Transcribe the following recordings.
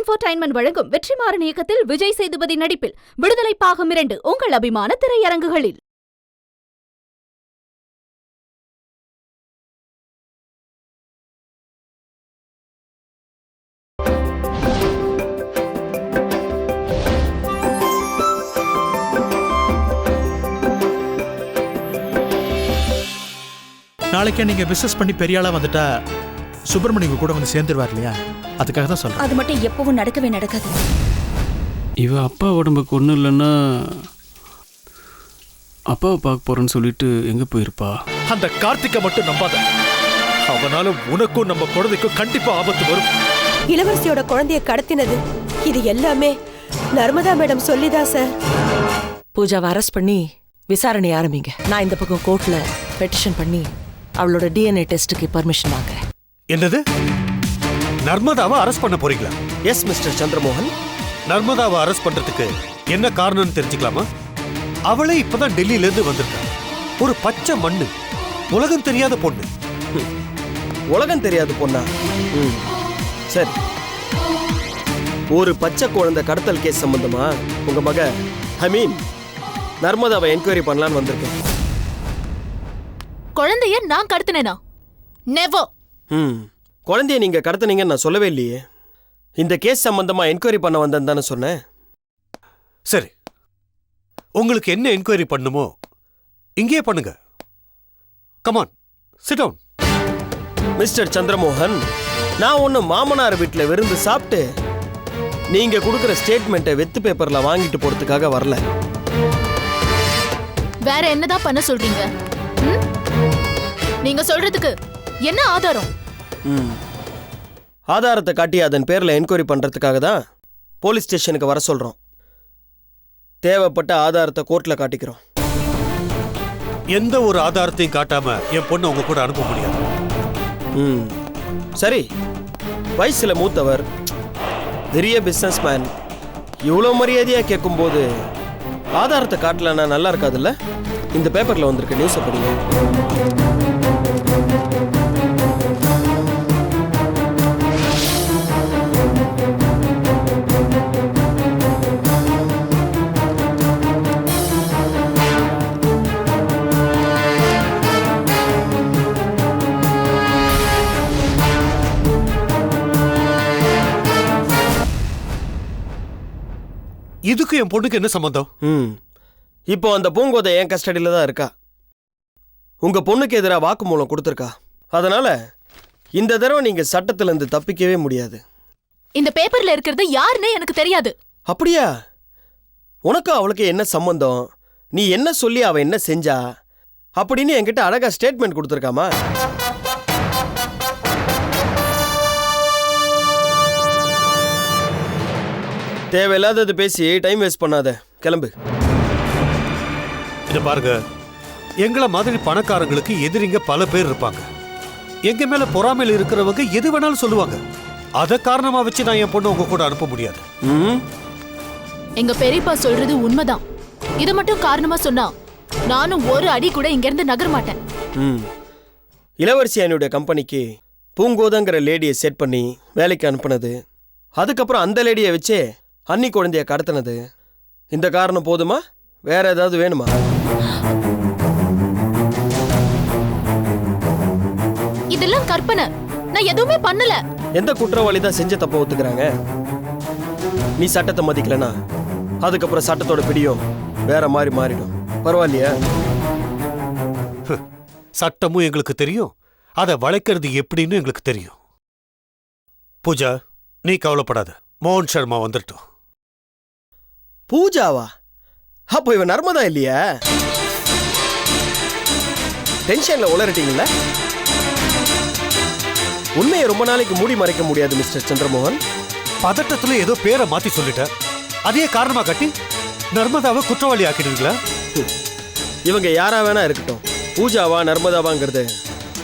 Entertainment வழங்கும் வெற்றிமாறன் இயக்கத்தில் விஜய் சேதுபதி நடிப்பில் விடுதலை பாகம் 2 உங்கள் அபிமான திரையரங்குகளில். நாளைக்கே நீங்க பிசினஸ் பண்ணி பெரிய ஆளா வந்துட்டா சுப்பிரமணியம் கூட வந்து சேர்ந்துருவார் இல்லையா? அதுக்காக தான் சொல்றேன். அது மட்டும் எப்பவும் நடக்கவே நடக்காது. இவ அப்பா உடம்புக்கு ஒன்றும் இல்லைன்னா அப்பாவை பார்க்க போறேன்னு சொல்லிட்டு எங்க போயிருப்பா? அந்த கார்த்திகை மட்டும் நம்பாத. அவனால உனக்கும் நம்ம குழந்தைக்கும் கண்டிப்பா ஆபத்து வரும். இளவரசியோட குழந்தைய கடத்தினது இது எல்லாமே நர்மதா மேடம் சொல்லிதான் சார். பூஜாவை அரெஸ்ட் பண்ணி விசாரணை ஆரம்பிங்க. நான் இந்த பக்கம் கோர்ட்ல பெட்டிஷன் பண்ணி அவளோட டிஎன்ஏ டெஸ்டுக்கு பர்மிஷன் வாங்குறேன். என்னது? நர்மதாவை அரெஸ்ட் பண்ண போறீங்களா? Yes mister Chandramohan. நர்மதாவை அரெஸ்ட் பண்றதுக்கு என்ன காரணம்னு தெரிஞ்சுக்கலாமா? அவளே இப்பதான் டெல்லியில இருந்து வந்திருக்கா. ஒரு பச்சை மண்ணு, உலகம் தெரியாத பொண்ணு. உலகம் தெரியாத பொண்ணா? சரி, ஒரு பச்சை குழந்தை கடத்தல் கேஸ் சம்பந்தமா உங்க மக நர்மதாவை என்கொயரி பண்ணலான்னு வந்திருக்கேன். குழந்தைய நான் கடத்தினேனா? நெவர். குழந்தைய நீங்க கடத்தினீங்கன்னு நான் சொல்லவே இல்லையே. இந்த கேஸ் சம்பந்தமா என்கொயரி பண்ண வந்தேன்னு தானே சொன்னேன். சரி, உங்களுக்கு என்ன என்கொயரி பண்ணுமோ இங்கே பண்ணுங்க. Come on, sit down. Mister Chandramohan, நான் ஒன்னு மாமனார் வீட்டில் விருந்து சாப்பிட்டு நீங்க கொடுக்குற ஸ்டேட்மெண்ட்டை வெத்து பேப்பர்ல வாங்கிட்டு போறதுக்காக வரல. வேற என்னதான் பண்ண சொல்றீங்க? நீங்க சொல்றதுக்கு என்ன ஆதாரம்? ஆதாரத்தை காட்டி அதன் பேர்ல என்கொயரி பண்றதுக்காக தான் போலீஸ் ஸ்டேஷனுக்கு வர சொல்றோம். தேவைப்பட்ட ஆதாரத்தை கோர்ட்ல காட்டிக்கிறோம். எந்த ஒரு ஆதாரத்தையும் காட்டாம என் பொண்ணு உங்க கூட அனுப்ப முடியாது. சரி, வயசுல மூத்தவர், பெரிய பிசினஸ் மேன், இவ்வளோ மரியாதையா கேட்கும் போது ஆதாரத்தை காட்டலன்னா நல்லா இருக்காதுல்ல? இந்த பேப்பர்ல வந்திருக்க நியூஸை படிங்க. இதுக்கு என் பொண்ணுக்கு என்ன சம்பந்தம்? இப்போ அந்த பூங்கோதை என் கஸ்டடியில தான் இருக்கா. உங்க பொண்ணுக்கு எதிராக வாக்குமூலம் கொடுத்துருக்கா. அதனால இந்த தடவை நீங்க சட்டத்துல இருந்து தப்பிக்கவே முடியாது. இந்த பேப்பர்ல இருக்கிறது யாருன்னு எனக்கு தெரியாது. அப்படியா? உனக்கு அவளுக்கு என்ன சம்பந்தம்? நீ என்ன சொல்லி அவ என்ன செஞ்சா அப்படின்னு என்கிட்ட அழகா ஸ்டேட்மெண்ட் கொடுத்துருக்காமா? தேவையில்லாதது பேசி டைம் வேஸ்ட் பண்ணாத, கிளம்பு. இத பாருங்க, எங்களை மாதிரி பணக்காரங்களுக்கு எதிரிங்க பல பேர் இருப்பாங்க. எங்க மேல பொறாமையில் இருக்கிறவங்க எது வேணாலும் சொல்லுவாங்க. அத காரணமா வச்சு நான் என் பொண்ணு உங்க கூட அனுப்ப முடியாது. எங்க பெரியப்பா சொல்றது உண்மைதான். இதை மட்டும் காரணமா சொன்னா நானும் ஒரு அடி கூட இங்க இருந்து நகர மாட்டேன். இளவரசி என்னுடைய கம்பெனிக்கு பூங்கோதங்கிற லேடியை செட் பண்ணி வேலைக்கு அனுப்புனது, அதுக்கப்புறம் அந்த லேடியை வச்சே அன்னி குழந்தைய கடத்தினது, இந்த காரணம் போதுமா? வேற ஏதாவது வேணுமா? இதெல்லாம் கற்பனை. நான் எதுவுமே பண்ணல. எந்த குற்றவாளி தான் செஞ்ச தப்ப ஒத்துக்கிறாங்க? நீ சட்டத்தை மதிக்கலனா அதுக்கப்புறம் சட்டத்தோட பிடியும் வேற மாதிரி மாறிடும். பரவாயில்லையா? சட்டமும் எங்களுக்கு தெரியும், அதை வளைக்கிறது எப்படின்னு எங்களுக்கு தெரியும். பூஜா, நீ கவலைப்படாத. மோகன் சர்மா வந்துட்டோம். பூஜாவா? அப்போ இவன் நர்மதா இல்லையா? டென்ஷன்ல உளறிட்டீங்களா? உண்மையை ரொம்ப நாளைக்கு மூடி மறைக்க முடியாது மிஸ்டர் சந்திரமோகன். பதட்டத்துல ஏதோ பேரை மாத்தி சொல்லிட்ட. அதே காரணமா காட்டி நர்மதாவை குற்றவாளி ஆக்கிடுவீங்களா? இவங்க யாரா வேணா இருக்கட்டும், பூஜாவா நர்மதாவாங்கிறது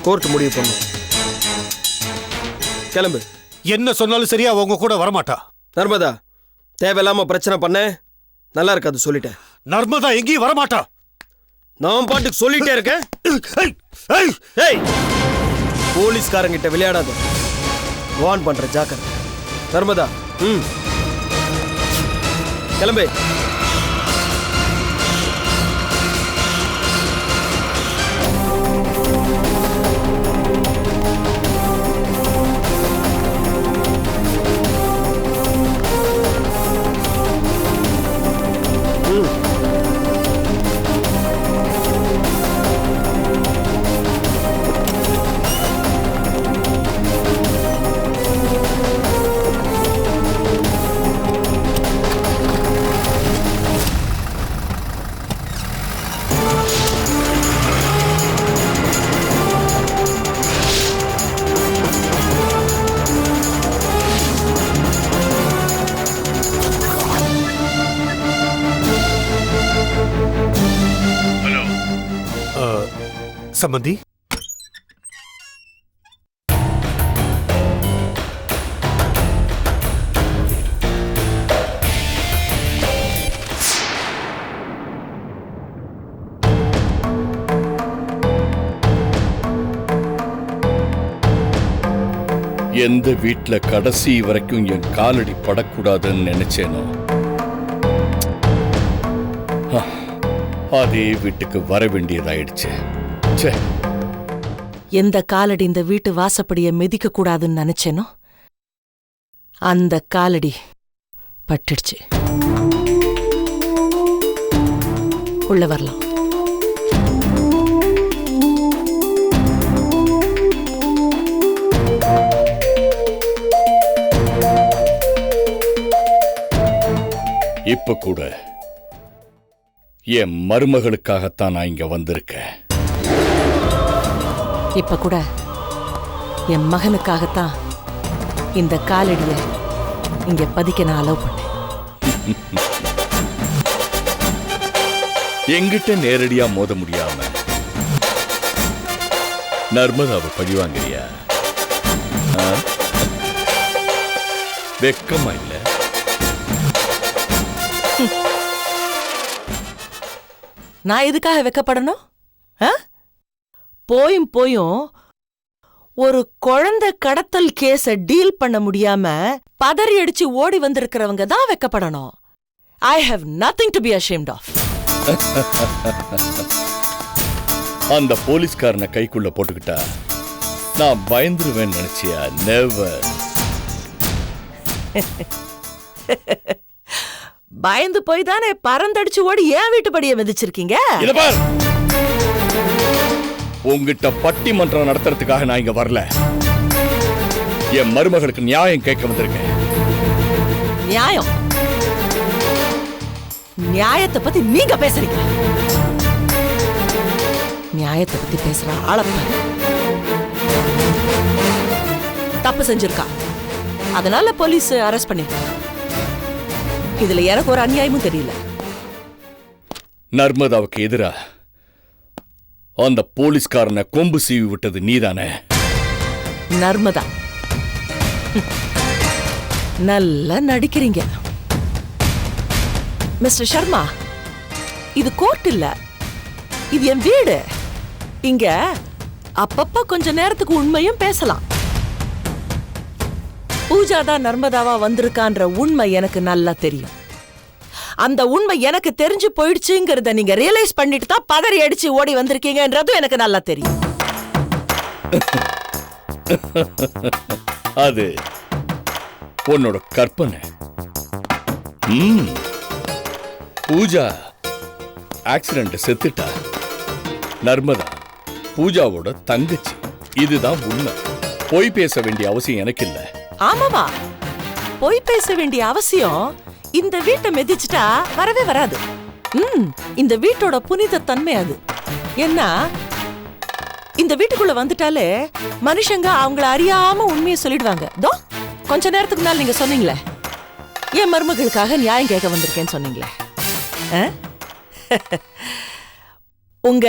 கோர்ட் முடிவு பண்ணும். கிளம்பு. என்ன சொன்னாலும் சரியா அவங்க கூட வரமாட்டா. நர்மதா தேவையில்லாம பிரச்சனை பண்ண நல்லா இருக்காது சொல்லிட்டேன். நர்மதா எங்கேயும் வரமாட்டா. நான் பாட்டுக்கு சொல்லிட்டே இருக்கேன். போலீஸ்காரங்கிட்ட விளையாடாத, வான் பண்ற ஜாக்கிரதை. நர்மதா ம் கிளம்பு. சம்பந்தி, எந்த வீட்ல கடைசி வரைக்கும் என் காலடி படக்கூடாதுன்னு நினைச்சேனோ அதே வீட்டுக்கு வர வேண்டியதாயிடுச்சு. எந்த காலடி இந்த வீட்டு வாசப்படிய மிதிக்க கூடாதுன்னு நினைச்சேனோ அந்த காலடி பட்டுடுச்சு. உள்ள வரலாம். இப்ப கூட என் மருமகளுக்காகத்தான் நான் இங்க வந்திருக்கேன். இப்ப கூட என் மகனுக்காகத்தான் இந்த காலடிய இங்க பதிக்க நான் அலோவ் பண்ணேன். எங்கிட்ட நேரடியா மோத முடியாம நர்மதாவை பழிவாங்கறியா? வெக்கமா இல்ல? நான் எதுக்காக வெக்கப்படணும்? போயும் போயும் ஒரு குழந்தை கடத்தல் கேஸ டீல் பண்ண முடியாம பதறி அடிச்சு ஓடி வந்திருக்கிறவங்க தான் வெக்கப்படணும். I have nothing to be ashamed of. அந்த போலீஸ்காரனை கைக்குள்ள போட்டுக்கிட்டா நான் பயந்துருவேன் நினைச்சியா? நெவர். பயந்து போய் தானே பறந்தடிச்சு ஓடி ஏன் வீட்டுப்படிய மிதிச்சிருக்கீங்க? உங்ககிட்ட பட்டிமன்றம் நடத்துறதுக்காக நான் இங்க வரல. என் மருமகளுக்கு நியாயம் கேட்க வந்திருக்கேன். நியாயம்? நியாயத்தை பத்தி நீங்க பேசுறீங்க? நியாயத்தை பத்தி பேசுற ஆளப்ப தப்பு செஞ்சிருக்கா, அதனால போலீஸ் அரெஸ்ட் பண்ணிருக்காங்க. இதுல எனக்கு ஒரு அநியாயமும் தெரியல. நர்மதாவுக்கு எதிரா அந்த போலீஸ்காரனை கொம்பு சீவி விட்டது நீதானே? நர்மதா, நல்லா நடிக்கிறீங்க மிஸ்டர் சர்மா. இது கோர்ட் இல்ல, இது என் வீடு. இங்க அப்பப்ப கொஞ்ச நேரத்துக்கு உண்மையும் பேசலாம். பூஜாதான் நர்மதாவா வந்திருக்கான்ற உண்மை எனக்கு நல்லா தெரியும். அந்த உண்மை எனக்கு தெரிஞ்சு போயிடுச்சுங்கிறத நீங்க ரியலைஸ் பண்ணிட்டு தான் பதறி அடிச்சு ஓடி வந்திருக்கீங்கன்றதும் எனக்கு நல்லா தெரியும். அது உன்னோட கற்பனை. பூஜா ஆக்சிடென்ட் செத்துட்டா. நர்மதா பூஜாவோட தங்கச்சி. இதுதான் உண்மை. பொய் பேச வேண்டிய அவசியம் எனக்கு இல்ல. ஆமாமா, பொய் பேச வேண்டிய அவசியம் இந்த வீட்டை மிதிச்சுட்டா வரவே வராது. இந்த வீட்டோட புனித தன்மை அது. ஏன்னா இந்த வீட்டுக்குள்ள வந்துட்டாலே மனுஷங்க அவங்கள அறியாம உண்மையை சொல்லிடுவாங்க. தோ கொஞ்ச நேரத்துக்கு முன்னால நீங்க சொன்னீங்களே, என் மருமகளுக்காக நியாயம் கேட்க வந்திருக்கேன்னு சொன்னீங்களே. உங்க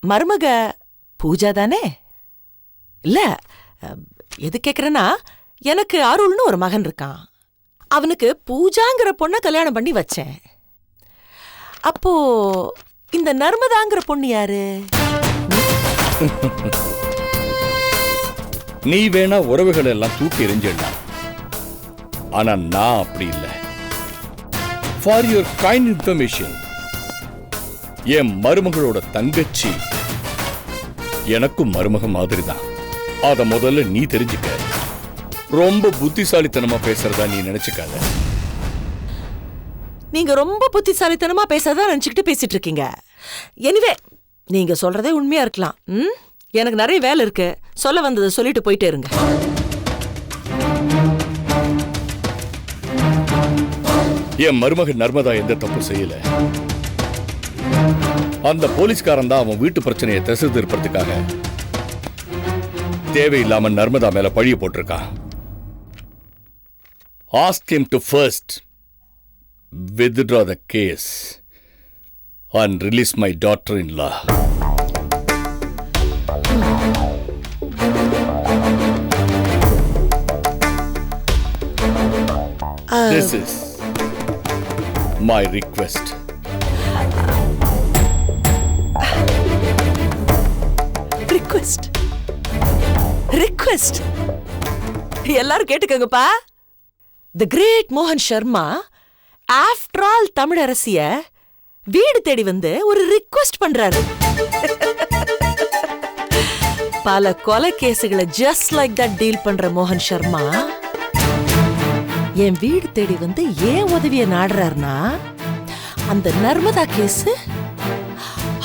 மருமக பூஜா தானே? இல்ல, எது கேக்குறேன்னா, எனக்கு அருள்னு ஒரு மகன் இருக்கான். அவனுக்கு பூஜாங்கிற பொண்ண கல்யாணம் பண்ணி வச்சேன். அப்போ இந்த நர்மதாங்கிற பொண்ணு யாரு? நீ வேணா உறவுகள் எல்லாம் தூக்கி எறிஞ்சிடலாம். ஆனா நான் அப்படி இல்லை. ஃபார் யுவர் கைண்ட் இன்ஃபர்மேஷன், என் மருமகளோட தங்கச்சி எனக்கும் மருமக மாதிரி தான். அத முதல்ல நீ தெரிஞ்சுக்க. ரொம்ப புத்திசாலித்தனமா பேசுறதா நீ நினைச்சுக்காத. நீங்க ரொம்ப புத்திசாலித்தனமா பேசாதான் நினைச்சுக்கிட்டு பேசிட்டு இருக்கீங்க. எனிவே நீங்க சொல்றதே உண்மையா இருக்கலாம். எனக்கு நிறைய வேலை இருக்கு. சொல்ல வந்ததை சொல்லிட்டு போயிட்டே இருங்க. என் மருமகன் நர்மதா எந்த தப்பு செய்யல. அந்த போலீஸ்காரன் தான் அவன் வீட்டு பிரச்சனையை திசை திருப்பறதுக்காக தேவையில்லாம நர்மதா மேல பழிய போட்டிருக்கான். Ask him to first withdraw the case and release my daughter-in-law. This is my request. Request எல்லாரும் கேட்டுக்கங்கப்பா. தி கிரேட் மோகன் சர்மா ஆஃப்டர் ஆல் தமிழரசிய வீடு தேடி வந்து ஒரு ரிக்வெஸ்ட் பண்றாரு. பல கொலை கேசுகளை ஜஸ்ட் லைக் தட் டீல் பண்ற மோகன் சர்மா என் வீடு தேடி வந்து ஏன் உதவிய நாடுறாருன்னா, அந்த நர்மதா கேஸ்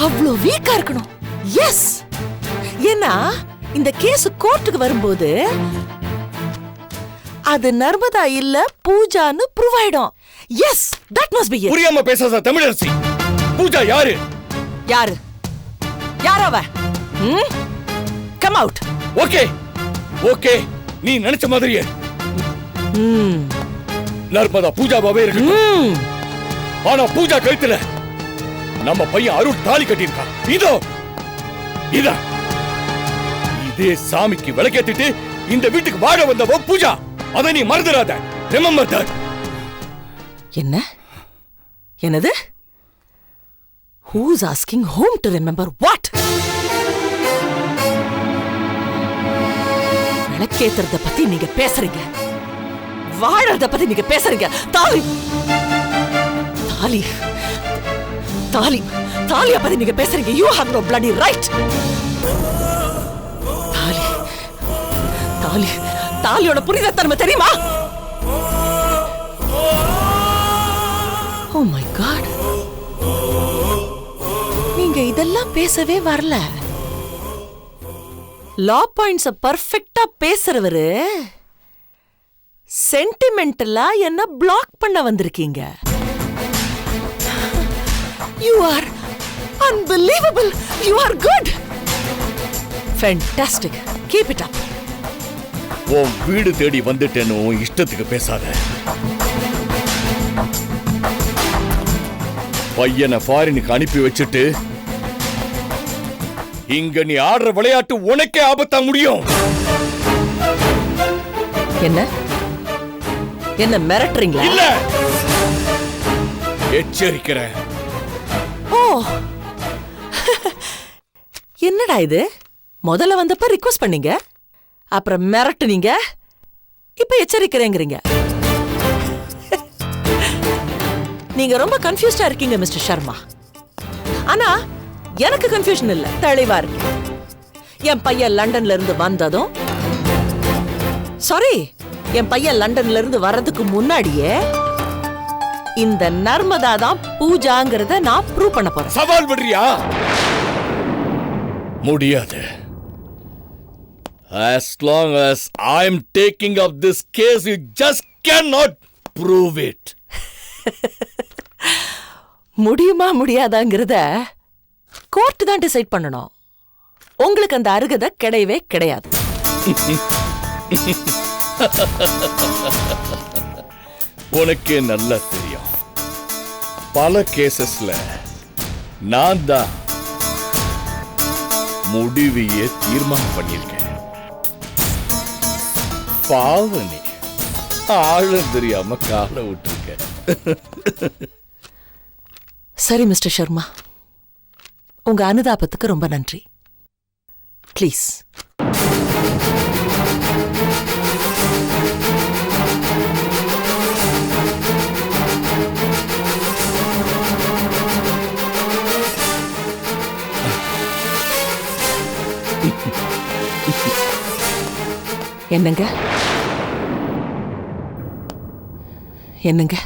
அவ்வளோ வீக்கா இருக்கணும். எஸ், ஏன்னா இந்த கேஸ் கோர்ட்டுக்கு வரும்போது அது நர்மதா இல்ல பூஜான்னு ப்ரூவ் ஆயிடும். Yes, that must be it. புரியாம பேசாத தமிழரசி. பூஜா யாரு? யாரு யாரவ? Come out. ஓகே ஓகே, நீ நினைச்ச மாதிரியே நர்மதா பூஜாவாவே இருக்கு. ஆனா பூஜா கழுத்துல நம்ம பையன் அருள் தாலி கட்டியிருக்கான். இதோ இதான். இதே சாமிக்கு விளக்கேத்திட்டு இந்த வீட்டுக்கு வாழ வந்தவ பூஜா. அதை நீ மறந்துடாத. Remember that. என்ன? என்னது? Who's asking whom to remember what? விளக்கேத்துறத பத்தி நீங்க பேசுறீங்க, வாழறத பத்தி நீங்க பேசுறீங்க. தாலி தாலி தாலி தாலிய பத்தி நீங்க பேசுறீங்க. You have no bloody right. தாலி தாலி தாலியோட புனிதத்தன்மை தெரியுமா? Oh my God. நீங்க இதெல்லாம் பேசவே வரல. லா பாயிண்ட்ஸ் பர்ஃபெக்ட்டா பேசுறவரு சென்டிமெண்டலா என்ன பிளாக் பண்ண வந்திருக்கீங்க. You are unbelievable. You are good. Fantastic. Keep it up. உன் வீடு தேடி வந்துட்டேன்னு உன் இஷ்டத்துக்கு பேசாத. பையனை ஃபாரினுக்கு அனுப்பி வச்சுட்டு இங்க நீ ஆடுற விளையாட்டு உனக்கே ஆபத்தா முடியும். என்ன என்ன மிரட்டுறீங்களா? இல்ல, எச்சரிக்கிறேன். ஓ, என்னடா இது? முதல்ல வந்தப்ப ரிக்வெஸ்ட் பண்ணீங்க, அப்புறம் மிரட்டுனீங்க, இப்ப எச்சரிக்கிறேங்கிறீங்க. நீங்க ரொம்ப கன்ஃபியூஸ்டா இருக்கீங்க மிஸ்டர் சர்மா. ஆனா எனக்கு கன்ஃபியூஷன் இல்ல, தெளிவா இருக்கு. என் பையன் லண்டன்ல இருந்து வந்ததும், சாரி, என் பையன் லண்டன்ல இருந்து வர்றதுக்கு முன்னாடியே இந்த நர்மதா தான் பூஜாங்கிறத நான் ப்ரூவ் பண்ண போறேன். சவால் விடுறியா? முடியாது. As long as I'm taking up this case, you just cannot prove it. முடியுமா முடியாதாங்கிறத கோர்ட் தான் டிசைட் பண்ணணும். உங்களுக்கு அந்த அருகதை கிடையவே கிடையாது. உனக்கே நல்லா தெரியும், பல கேசஸ்ல நான் தான் முடிவையே தீர்மானம் பண்ணியிருக்கேன். பாவனி ஆளும் தெரியாம காலை விட்டுருக்க. சரி மிஸ்டர் சர்மா, உங்க அனுதாபத்துக்கு ரொம்ப நன்றி. ப்ளீஸ். என்னங்க என்னங்க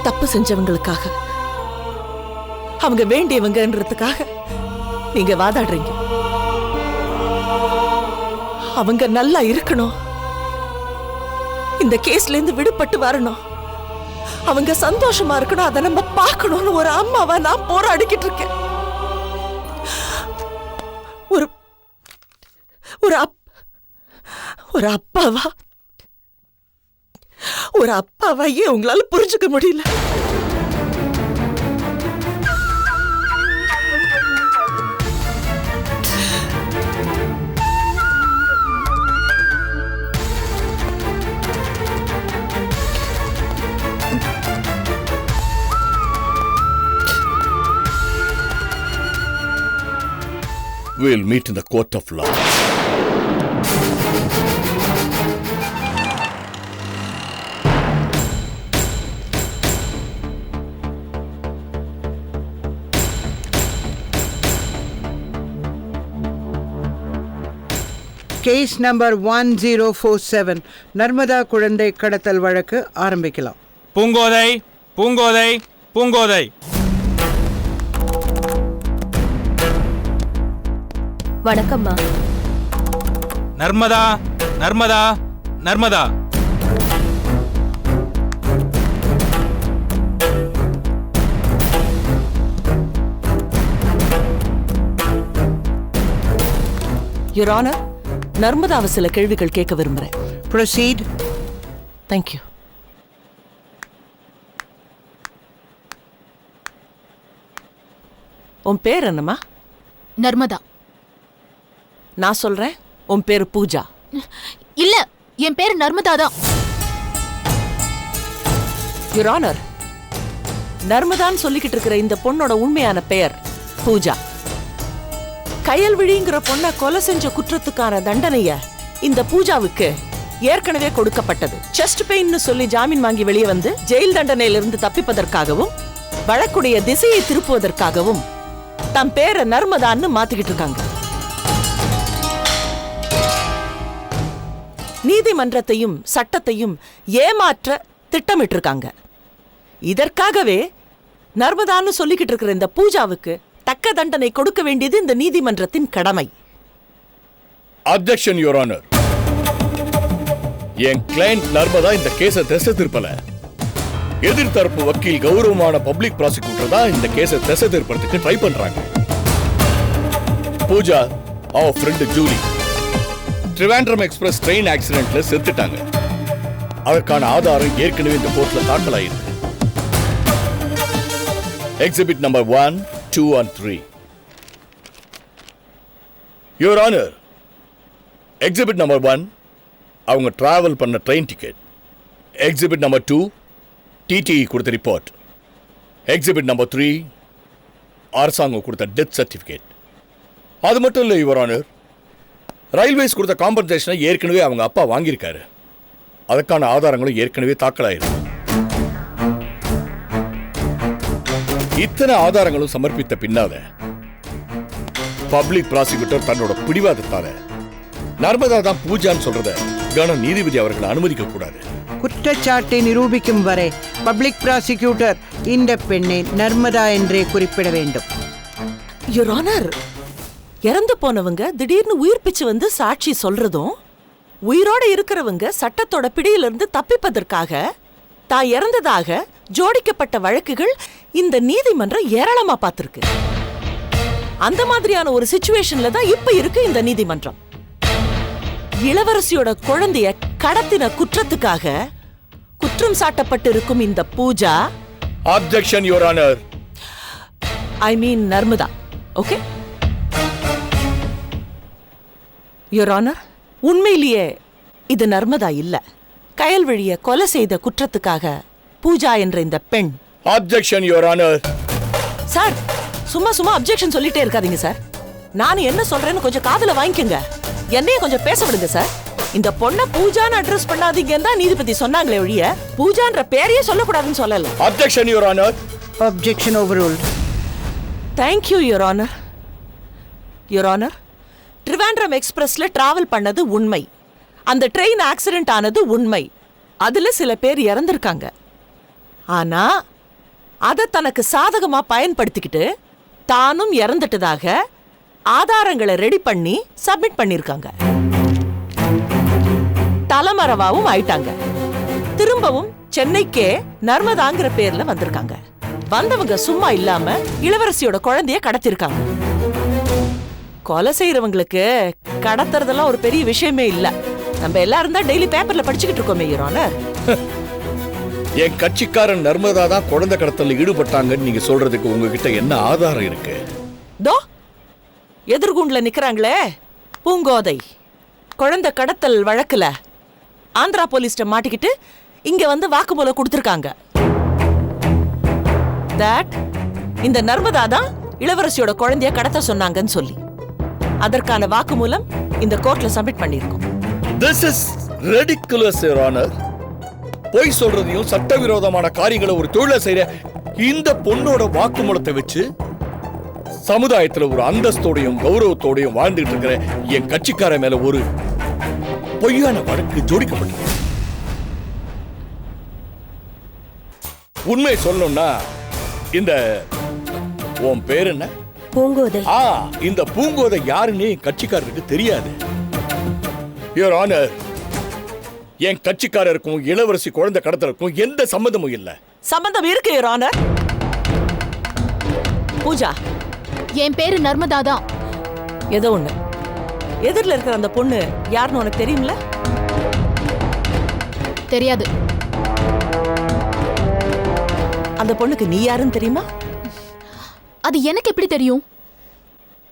தப்பு செஞ்சவங்களுக்காக, அவங்க வேண்டியவங்கன்றதுக்காக நீங்க வாதாடுறீங்க. அவங்க நல்லா இருக்கணும், இந்த கேஸ்ல இருந்து விடுபட்டு வரணும், அவங்க சந்தோஷமா இருக்கணும், அதை நம்ம பார்க்கணும்னு ஒரு அம்மாவா நான் போராடிக்கிட்டு இருக்கேன். ஒரு ஒரு அப்பாவா ஒரு அப்பாவா ஏன் உங்களால புரிஞ்சுக்க முடியல? We'll meet in the court of law. Case number 1047 Narmada குழந்தை கடத்தல் வழக்கு ஆரம்பிக்கலாம். பூங்கோதை பூங்கோதை பூங்கோதை. வணக்கம்மா. நர்மதா நர்மதா நர்மதா. யுவர் ஆனர், நர்மதாவை சில கேள்விகள் கேட்க விரும்புறேன். ப்ரொசீட். தேங்க்யூ. உன் பேர் என்னம்மா? நர்மதா. நான் சொல்றேன், உன் பேரு பூஜா. இல்ல, என் பேர் நர்மதா தான். யுவர் ஆனர், நர்மதான்னு சொல்லிக்கிட்டு இருக்கிற இந்த பொண்ணோட உண்மையான பெயர் பூஜா. கயல்விழிங்கிற பொண்ணை கொலை செஞ்ச குற்றத்துக்கான தண்டனைய இந்த பூஜாவுக்கு ஏற்கனவே கொடுக்கப்பட்டது. செஸ்ட் பெயின்னு சொல்லி ஜாமீன் வாங்கி வெளியே வந்து ஜெயில் தண்டனையிலிருந்து தப்பிப்பதற்காகவும் வழக்குடைய திசையை திருப்புவதற்காகவும் தம் பேரை நர்மதான்னு மாத்திக்கிட்டு இருக்காங்க. நீதிமன்றத்தையும் சட்டத்தையும் ஏமாற்ற திட்டமிட்டு இருக்காங்க. இதற்காகவே நர்மதான்னு சொல்லிக்கிட்டு இருக்கிற இந்த பூஜாவுக்கு தக்க தண்டனை கொடுக்க வேண்டியது இந்த நீதிமன்றத்தின் கடமை. Objection, Your Honor. N client Narmada இந்த கேஸை திசை திருப்பல. எதிர்த்தரப்பு வக்கீல் கௌரவமான பப்ளிக் ப்ராசிக்யூட்டர் தான் இந்த கேஸை திசை திருப்பறதுக்கு ட்ரை பண்றாங்க. பூஜா அவ friend Julie Trivandrum express train ஆக்சிடென்ட்ல செத்துட்டாங்க. அதற்கான ஆதாரம் ஏற்கனவே இந்த கோர்ட்ல தாக்கல் ஆயிருக்கு. Exhibit number 1, 2 and 3. Your Honor, exhibit number 1 அவங்க டிராவல் பண்ண train ticket. Exhibit number 2 DTE கொடுத்த ரிப்போர்ட். எக்ஸிபிட் நம்பர் 3 அரசாங்கம் கொடுத்த டெத் சர்டிஃபிகேட். அது மட்டும் இல்லை யுவர் ஆனர், ரயில்வேஸ் கொடுத்த காம்பன்சேஷனை ஏற்கனவே அவங்க அப்பா வாங்கியிருக்காரு. அதற்கான ஆதாரங்களும் ஏற்கனவே தாக்கலாயிருக்கு. இத்தனை ஆதாரங்களும் சமர்ப்பித்த பின்னால பப்ளிக் ப்ராசிக்யூட்டர் தன்னோட பிடிவாதத்தால நர்மதா தான் பூஜான்னு சொல்றத கன நீதிபதி அவர்களை அனுமதிக்க கூடாது. குற்றச்சாட்டை நிரூபிக்கும் வரை பப்ளிக் ப்ராசிக்யூட்டர் இந்த பெண்ணை நர்மதா என்றே குறிப்பிட வேண்டும். யுவர் ஆனர், இறந்து போனவங்க திடீர்னு உயிர் பிச்சு வந்து சாட்சி சொல்றதும், உயிரோட இருக்கிறவங்க சட்டத்தோட பிடியிலிருந்து தப்பிப்பதற்காக தான் இறந்ததாக ஜோடிக்கப்பட்ட வழக்குகள் இந்த நீதிமன்றம் ஏராளமா பார்த்திருக்கு. அந்த மாதிரியான ஒரு சிச்சுவேஷன்ல தான் இப்ப இருக்கு இந்த நீதிமன்றம். இளவரசியோட குழந்தைய கடத்தின குற்றத்துக்காக குற்றம் சாட்டப்பட்டு இருக்கும் இந்த Pooja. Objection, Your Honor. I mean Narmada. Okay your honour, உண்மையிலேயே இது நர்மதா இல்ல. கயல்விழிய கொலை செய்த குற்றத்துக்காக பூஜா என்ற இந்த பெண். Objection, Your Honor. சார், சும்மா சும்மா அப்ஜெக்ஷன் சொல்லிட்டே இருக்காதீங்க சார். நான் என்ன சொல்றேன்னு கொஞ்சம் காதுல வாங்கிக்கங்க. என்னைய கொஞ்சம் பேச விடுங்க சார். இந்த பொண்ணை பூஜான்னு அட்ரஸ் பண்ணாதீங்கன்னு தான் நீதிபதி சொன்னாங்களே ஒழிய பூஜான்ற பேரையே சொல்லக்கூடாதுன்னு சொல்லல. Objection, Your Honor. Objection overruled. Thank you your honour. Your honour, Trivandrum எக்ஸ்பிரஸ்ல டிராவல் பண்ணது உண்மை. அந்த ட்ரெயின் ஆக்சிடென்ட் ஆனது உண்மை. அதுல சில பேர் இறந்திருக்காங்க. ஆனா அதை தனக்கு சாதகமா பயன்படுத்திக்கிட்டு தானும் இறந்துட்டதாக ஆதாரங்களை ரெடி பண்ணி சப்மிட் பண்ணிருக்காங்க. தலைமறைவாவும் ஆயிட்டாங்க. திரும்பவும் சென்னைக்கே நர்மதாங்கிற பேர்ல வந்திருக்காங்க. வந்தவங்க சும்மா இல்லாம இளவரசியோட குழந்தைய கடத்திருக்காங்க. கொலை செய்யறவங்களுக்கு கடத்துறதெல்லாம் ஒரு பெரிய விஷயமே இல்ல. நம்ம எல்லாரும் தான் டெய்லி பேப்பர்ல படிச்சுக்கிட்டு இருக்கோமே யுவர் ஆனர். என் கட்சிக்காரன் நர்மதா தான் குழந்தை கடத்தல ஈடுபட்டாங்கன்னு நீங்க சொல்றதுக்கு உங்ககிட்ட என்ன ஆதாரம் இருக்கு? தோ எதிர்கூண்டுல நிக்கிறாங்களே பூங்கோதை, குழந்தை கடத்தல் வழக்குல ஆந்திரா போலீஸ்ட மாட்டிக்கிட்டு இங்க வந்து வாக்குமூலம் கொடுத்திருக்காங்க. தட் இந்த நர்மதா தான் இளவரசியோட குழந்தைய கடத்த சொன்னாங்கன்னு சொல்லி அதற்கான வாக்குமூலம் இந்த கோர்ட்ல சப்மிட் பண்ணிருக்கோம். This is ridiculous, Your Honor. பொய் சொல்றதையும் சட்டவிரோதமான காரியங்களை ஒரு தொழில செய்யற இந்த பொண்ணோட வாக்குமூலத்தை வச்சு சமுதாயத்துல ஒரு அந்தஸ்தோடையும் கௌரவத்தோடையும் வாழ்ந்துட்டு இருக்கிற என் கட்சிக்கார மேல ஒரு பொய்யான வழக்கு ஜோடிக்கப்பட்டது. உண்மை சொல்லணும்னா இந்த உன் பேர் என்ன? பூங்கோதை. இந்த பூங்கோதை யாருன்னு கட்சிக்காரருக்கு தெரியாது. யுவர் ஆனர், என் கட்சிக்காரருக்கும் இளவரசி குழந்தை கடத்தலுக்கும் எந்த சம்பந்தமும் இல்ல. சம்பந்தம் இருக்கு யுவர் ஆனர். பூஜா, என் பேரு நர்மதா தான். ஏதோ ஒண்ணு. எதிரில் இருக்கிற அந்த பொண்ணு யாருன்னு உனக்கு தெரியும்ல? தெரியாது. அந்த பொண்ணுக்கு நீ யாருன்னு தெரியுமா? அது எனக்கு எப்படி தெரியும்?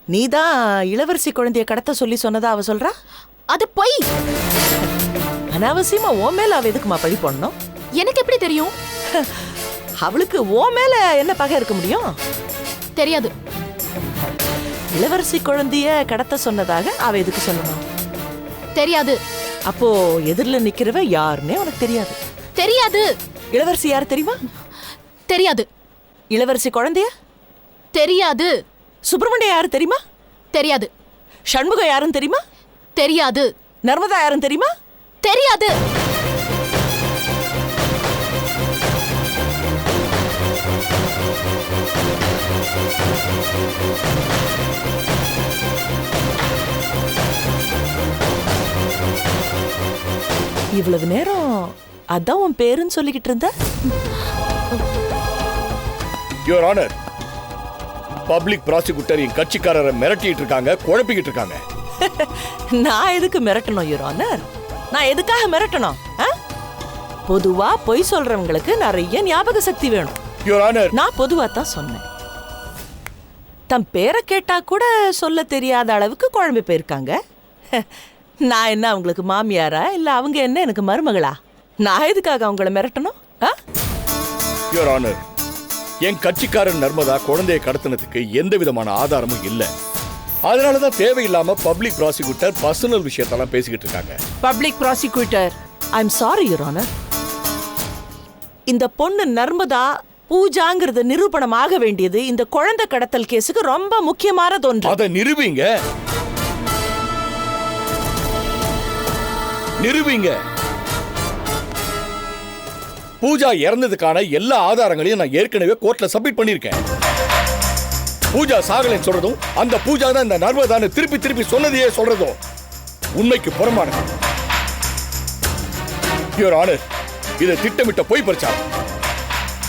நீதான் இளவரசி குழந்தைய கடத்த சொல்லி சொன்னதா அவ சொல்றா. அது பொய். அனாவசியமா ஓ மேல அவ எதுக்குமா பழி போடணும்? எனக்கு எப்படி தெரியும்? அவளுக்கு ஓ மேல என்ன பகை இருக்க முடியும்? தெரியாது. இளவரசி குழந்தைய கடத்த சொன்னதாக அவ எதுக்கு சொல்லணும்? தெரியாது. அப்போ எதிரில் நிக்கிறவ யாருன்னே உனக்கு தெரியாது? தெரியாது. இளவரசி யாரு தெரியுமா? தெரியாது. இளவரசி குழந்தைய? தெரியாது. சுப்பிரமணியம் யாரு தெரியுமா? தெரியாது. சண்முகம் யாருன்னு தெரியுமா? தெரியாது. நர்மதா யாருன்னு தெரியுமா? தெரியாது. இவ்வளவு நேரம் அதான் உன் பேருன்னு சொல்லிக்கிட்டு இருந்த. யுவர் ஆனர், பப்ளிக் ப்ராசிக்யூட்டர் என் கட்சிக்காரரை மிரட்டிட்டு இருக்காங்க, குழப்பிக்கிட்டு இருக்காங்க. நான் எதுக்கு மிரட்டணும் யுவர் ஆனர்? நான் எதுக்காக மிரட்டணும்? பொதுவா பொய் சொல்றவங்களுக்கு நிறைய ஞாபக சக்தி வேணும். யுவர் ஆனர், நான் பொதுவா தான் சொன்னேன். தம் பேரை கேட்டா கூட சொல்ல தெரியாத அளவுக்கு குழம்பு போயிருக்காங்க. நான் என்ன அவங்களுக்கு மாமியாரா இல்ல அவங்க என்ன எனக்கு மருமகளா? நான் எதுக்காக அவங்கள மிரட்டணும்? யுவர் ஆனர், என் கட்சிக்காரன் நர்மதா குழந்தையை கடத்தினதுக்கு எந்த விதமான ஆதாரமும் இல்ல. அதனாலதான் தேவையில்லாம பப்ளிக் ப்ராசிக்யூட்டர் பர்சனல் விஷயத்தெல்லாம் பேசிக்கிட்டு இருக்காங்க. Public prosecutor, I am sorry your honour. இந்த பொண்ணு நர்மதா பூஜாங்கிறது நிரூபணம் ஆக வேண்டியது இந்த குழந்தை கடத்தல் கேஸுக்கு ரொம்ப முக்கியமானது ஒன்று. அதை நிரூபிங்க. நிரூபிங்க. பூஜா இறந்ததுக்கான எல்லா ஆதாரங்களையும் நான் ஏற்கனவே கோர்ட்ல சப்மிட் பண்ணிருக்கேன். பூஜா சாகலைன்னு சொல்றதும் அந்த பூஜா தான் இந்த நர்மதான்னு திருப்பி திருப்பி சொன்னதையே சொல்றதும் உண்மைக்கு புறம்பானது. யுவர் ஆனர், இதை திட்டமிட்ட பொய் பிரச்சாரம்.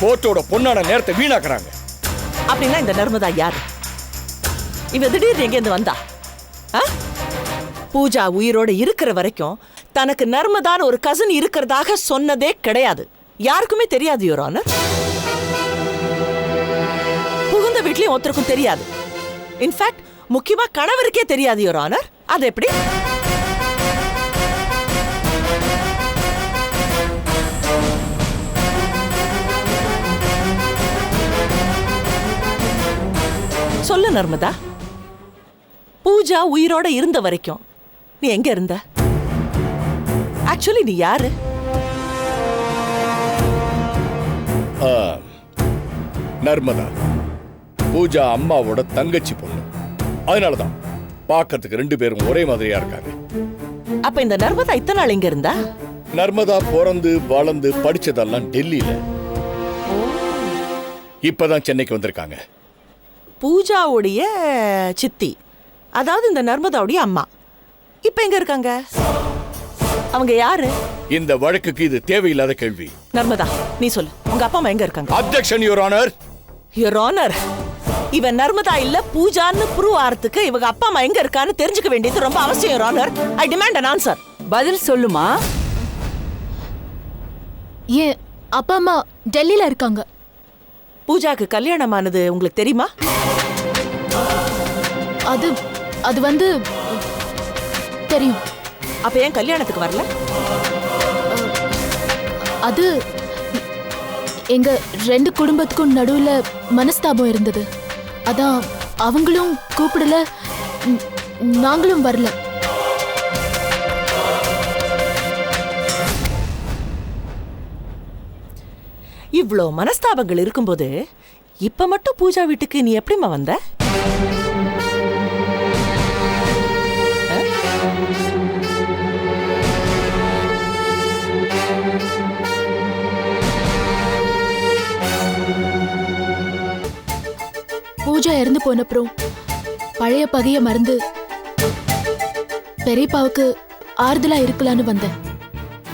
கோர்ட்டோட பொன்னான நேரத்தை வீணாக்குறாங்க. அப்படின்னா இந்த நர்மதா யாரு? இவ திடீர்னு எங்கேருந்து வந்தா? பூஜா உயிரோட இருக்கிற வரைக்கும் தனக்கு நர்மதான்னு ஒரு கசின் இருக்கிறதாக சொன்னதே கிடையாது. யாருக்குமே தெரியாது யுவர் ஆனர். புகுந்த வீட்லயும் ஒருத்தருக்கும் தெரியாது. இன்ஃபேக்ட் முக்கியமா கணவருக்கே தெரியாது யுவர் ஆனர். அது எப்படி? சொல்லு நர்மதா, பூஜா உயிரோட இருந்த வரைக்கும் நீ எங்க இருந்த? ஆக்சுவலி நீ யாரு? நர்மதா பூஜா அம்மாவோட தங்கச்சி பொண்ணு. அதனாலதான் பார்க்கறதுக்கு 2 பேரும் ஒரே மாதிரியா இருக்காங்க. அப்ப இந்த நர்மதா இத்தனை நாள் இங்க இருந்தா? நர்மதா பிறந்து வளர்ந்து படிச்சதெல்லாம் டெல்லியில. இப்பதான் சென்னைக்கு வந்திருக்காங்க. பூஜாவுடைய சித்தி, அதாவது இந்த நர்மதாவுடைய அம்மா இப்ப எங்க இருக்காங்க? அவங்க யாரு? இந்த வழக்குக்கு இது தேவையில்லாத கேள்வி. நர்மதா, நீ சொல்லு, உங்க அப்பா அம்மா எங்க இருக்காங்க? Objection your honour. Your honour, இவன் நர்மதா இல்ல பூஜான்னு ப்ரூவ் ஆறதுக்கு இவங்க அப்பா அம்மா எங்க இருக்கான்னு தெரிஞ்சுக்க வேண்டியது ரொம்ப அவசியம். Your honour, I demand an answer. பதில் சொல்லுமா? ஏன் அப்பா அம்மா டெல்லியில இருக்காங்க. பூஜாக்கு கல்யாணமானது உங்களுக்கு தெரியுமா? அது அது வந்து தெரியும். அப்ப ஏன் கல்யாணத்துக்கு வரல? அது எங்க 2 குடும்பத்துக்கும் நடுவுல மனஸ்தாபம் இருந்தது. அதான் அவங்களும் கூப்பிடல, நாங்களும் வரல. இவ்ளோ மனஸ்தாபங்கள் இருக்கும்போது இப்ப மட்டும் பூஜா வீட்டுக்கு நீ எப்படிமா வந்த? பூஜா இறந்து போனப்புறம் பழைய பகைய மறந்து பெரியப்பாவுக்கு ஆறுதலா இருக்கலான்னு வந்தேன்.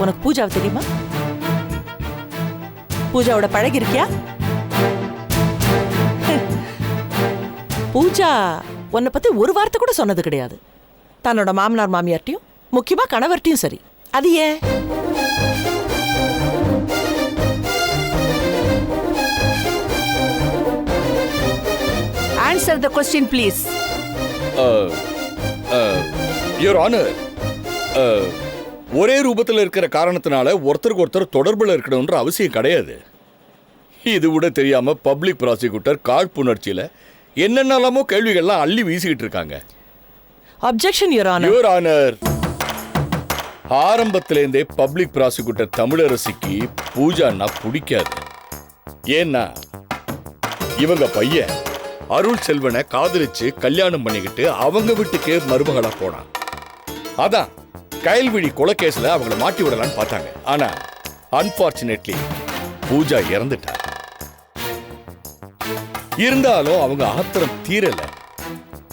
உனக்கு பூஜாவை தெரியுமா? பூஜாவோட பழகி இருக்கியா? பூஜா உன்னை பத்தி ஒரு வார்த்தை கூட சொன்னது கிடையாது. தன்னோட மாமனார் மாமியார்ட்டையும் முக்கியமா கணவர்ட்டையும் சரி. அது ஏன்? Answer the question, please. Your honour, ஒரே ரூபத்தில் இருக்கிற காரணத்தினால ஒருத்தருக்கு ஒருத்தர் தொடர்பில் இருக்கணும்ன்ற அவசியம் கிடையாது. இது கூட தெரியாம பப்ளிக் ப்ராசிக்யூட்டர் காழ்ப்புணர்ச்சியில என்னென்னலாமோ கேள்விகள்லாம் அள்ளி வீசிக்கிட்டு இருக்காங்க. Objection your honour. Your honour, ஆரம்பத்திலேருந்தே பப்ளிக் ப்ராசிக்யூட்டர் தமிழரசிக்கு பூஜான்னா பிடிக்காது. ஏன்னா இவங்க பையன் அருள் செல்வனை காதலிச்சு கல்யாணம் பண்ணிக்கிட்டு அவங்க வீட்டுக்கு மருமகளா போனான். அதான் கயல்விழி கொலைகேஸ்ல அவங்கள மாட்டி விடலான்னு பார்த்தாங்க. ஆனா அன்பார்ச்சுனேட்லி பூஜா இறந்துட்டா. இருந்தாலும் அவங்க ஆத்திரம் தீரல.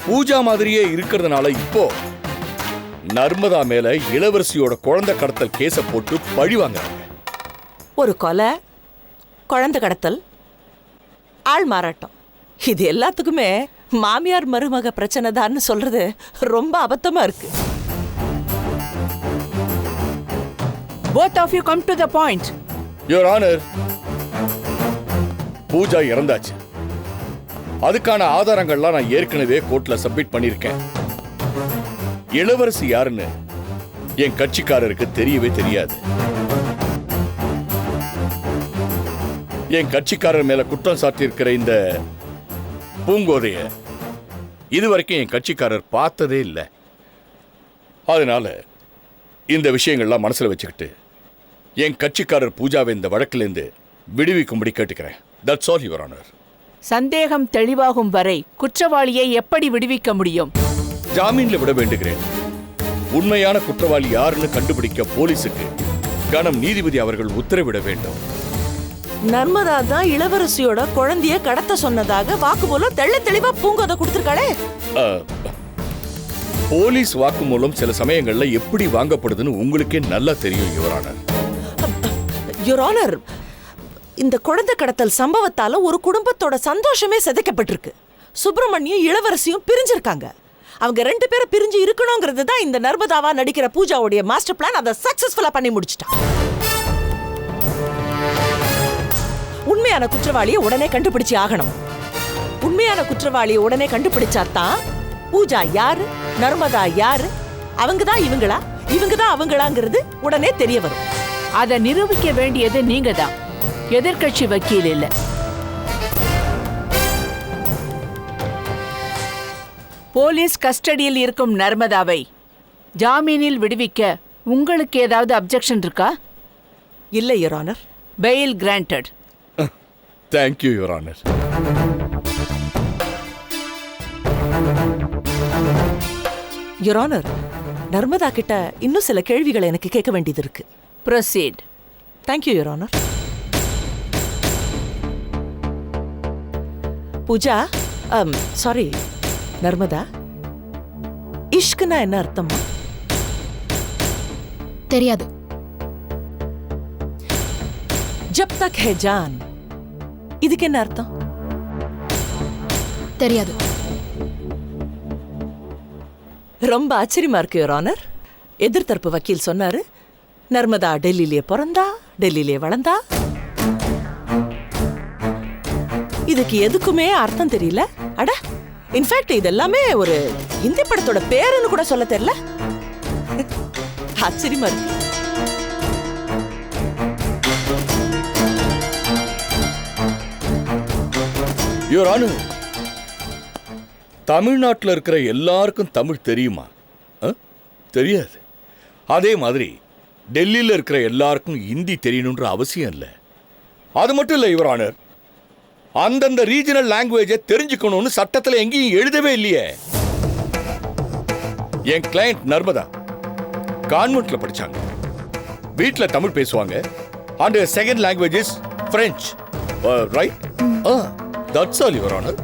பூஜா மாதிரியே இருக்கிறதுனால இப்போ நர்மதா மேல இளவரசியோட குழந்தை கடத்தல் கேஸ போட்டு பழி வாங்குறாங்க. ஒரு கொலை, குழந்தை கடத்தல், ஆள் மாறாட்டம், இது எல்லாத்துக்குமே மாமியார் மருமக பிரச்சனை தான் சொல்றது ரொம்ப அபத்தமா இருக்கு. Both of you come to the point. Your honour, Pooja இறந்தாச்சு. அதுக்கான ஆதாரங்கள்லாம் நான் ஏற்கனவே கோர்ட்ல சப்மிட் பண்ணிருக்கேன். இளவரசி யாருன்னு என் கட்சிக்காரருக்கு தெரியவே தெரியாது. என் கட்சிக்காரர் மேல குற்றம் சாட்டியிருக்கிற இந்த பூங்கோதைய இதுவரைக்கும் என் கட்சிக்காரர் பார்த்ததே இல்லை. அதனால இந்த விஷயங்கள்லாம் மனசுல வச்சுக்கிட்டு என் கட்சிக்காரர் பூஜாவை இந்த வழக்கிலிருந்து விடுவிக்கும்படி கேட்டுக்கிறேன். That's all your honour. சந்தேகம் தெளிவாகும் வரை குற்றவாளியை எப்படி விடுவிக்க முடியும்? ஜாமீன்ல விட வேண்டுகிறேன். உண்மையான குற்றவாளி யாருன்னு கண்டுபிடிக்க போலீஸுக்கு கனம் நீதிபதி அவர்கள் உத்தரவிட வேண்டும். நர்மதா தான் இளவரசியோட குழந்தைய கடத்த சொன்னதாக வாக்குமூலம் தெள்ள தெளிவா பூங்கோதை கொடுத்திருக்காளே. போலீஸ் வாக்குமூலம் சில சமயங்கள்ல எப்படி வாங்கப்படுதுன்னு உங்களுக்கே நல்லா தெரியும் யுவர் ஆனர். யுவர் ஆனர், இந்த குழந்தை கடத்தல் சம்பவத்தால ஒரு குடும்பத்தோட சந்தோஷமே சிதைக்கப்பட்டிருக்கு. சுப்பிரமணியும் இளவரசியும் பிரிஞ்சிருக்காங்க. அவங்க 2 பேரும் பிரிஞ்சு இருக்கணுங்கிறது தான் இந்த நர்மதாவா நடிக்கிற பூஜாவுடைய மாஸ்டர் பிளான். அதை சக்சஸ்ஃபுல்லா பண்ணி முடிச்சிட்டான். உண்மையான குற்றவாளியை உடனே கண்டுபிடிச்சு ஆகணும். உண்மையான குற்றவாளியை உடனே கண்டுபிடிச்சாதான் பூஜா யாரு, நர்மதா யாரு, அவங்கதான் இவங்களா, இவங்கதான் அவங்களாங்கிறது உடனே தெரிய வரும். அதை நிரூபிக்க வேண்டியது நீங்க தான், எதிர்க்கட்சி வக்கீல் இல்ல. போலீஸ் கஸ்டடியில் இருக்கும் நர்மதாவை ஜாமீனில் விடுவிக்க உங்களுக்கு ஏதாவது அப்ஜெக்ஷன் இருக்கா? இல்லை your honour. Bail granted. Thank you your honour. Your honour, Narmada கிட்ட இன்னும் சில கேள்விகளை எனக்கு கேட்க வேண்டியது இருக்கு. Proceed. Thank you your honour. Pooja, sorry Narmada, இஷ்குனா என்ன அர்த்தமா? தெரியாது. ஜப் தக் ஹே ஜான், இதுக்கு என்ன அர்த்தம்? தெரியாது. ரொம்ப ஆச்சரியமா இருக்கு யுவர் ஆனர். எதிர்த்தரப்பு வக்கீல் சொன்னாரு நர்மதா டெல்லியிலே பிறந்தா, டெல்லியிலே வளர்ந்தா. இதுக்கு எதுக்குமே அர்த்தம் தெரியல. அட, இன்ஃபேக்ட் இதெல்லாமே ஒரு ஹிந்தி படத்தோட பேருன்னு கூட சொல்ல தெரியல. ஆச்சரியமா இருக்கு. யுவர் ஆனர், தமிழ்நாட்டில் இருக்கிற எல்லாருக்கும் தமிழ் தெரியுமா? தெரியாது. அதே மாதிரி டெல்லியில் இருக்கிற எல்லாருக்கும் ஹிந்தி தெரியணுன்ற அவசியம் இல்லை. அது மட்டும் இல்லை யுவர் ஆனர், அந்தந்த ரீஜனல் லாங்குவேஜை தெரிஞ்சுக்கணும்னு சட்டத்தில் எங்கேயும் எழுதவே இல்லையே. என் கிளையண்ட் நர்மதா கான்வென்ட்ல படிச்சாங்க, வீட்டில் தமிழ் பேசுவாங்க, and second language is French, right? That's all your honour.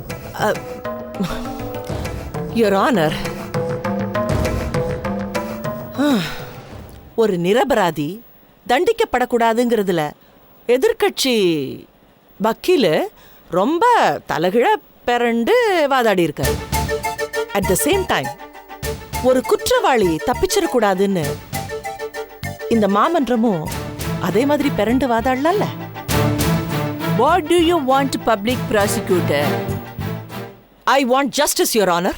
Your honour, ஒரு நிரபராதி தண்டிக்கப்படக்கூடாதுங்கிறதுல எதிர்கட்சி வக்கீல் ரொம்ப தலகிழ பிறண்டு வாதாடி இருக்காரு. அட் த சேம் டைம் ஒரு குற்றவாளி தப்பிச்சிடக்கூடாதுன்னு இந்த மாமன்றமும் அதே மாதிரி பிறண்டு வாதாடல. What do you want, public prosecutor? I want justice, Your Honor.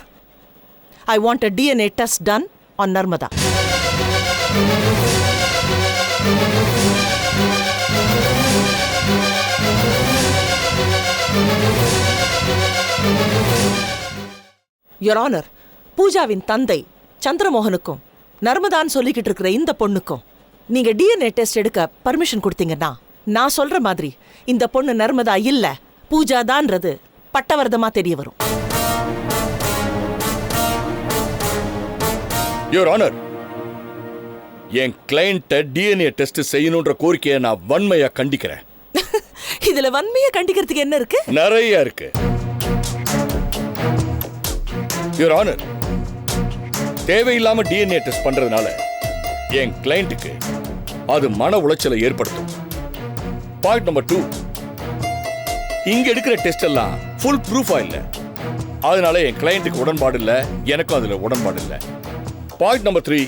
I want a DNA test done on Narmada. Your Honor, பூஜாவின் தந்தை சந்திரமோகனுக்கும் நர்மதான் சொல்லிக்கிட்டு இருக்கிற இந்த பொண்ணுக்கும் நீங்க டிஎன்ஏ டெஸ்ட் எடுக்க பர்மிஷன் கொடுத்தீங்கன்னா, நான் சொல்ற மாதிரி இந்த பொண்ணு நர்மதா இல்ல பூஜா தான்றது பட்டவர்தமா தெரிய வரும். யுவர் ஆனர், என் கிளையண்ட்டை டிஎன்ஏ டெஸ்ட் செய்யணுன்ற கோரிக்கையை நான் வன்மையா கண்டிக்கிறேன். இதுல வன்மையா கண்டிக்கிறதுக்கு என்ன இருக்கு? நிறைய இருக்கு. யுவர் ஆனர், தேவையில்லாம டிஎன்ஏ டெஸ்ட் பண்றதுனால என் கிளையண்ட்டுக்கு அது மன உளைச்சலை ஏற்படுத்தும். பாயிண்ட் நம்பர் 2, இங்க எடுக்கிற டெஸ்ட் எல்லாம் ஃபுல் ப்ரூஃபா இல்ல, அதனால என் கிளையண்ட்டுக்கு உடன்பாடு இல்ல, எனக்கும் அதுல உடன்பாடு இல்ல. Point number 3,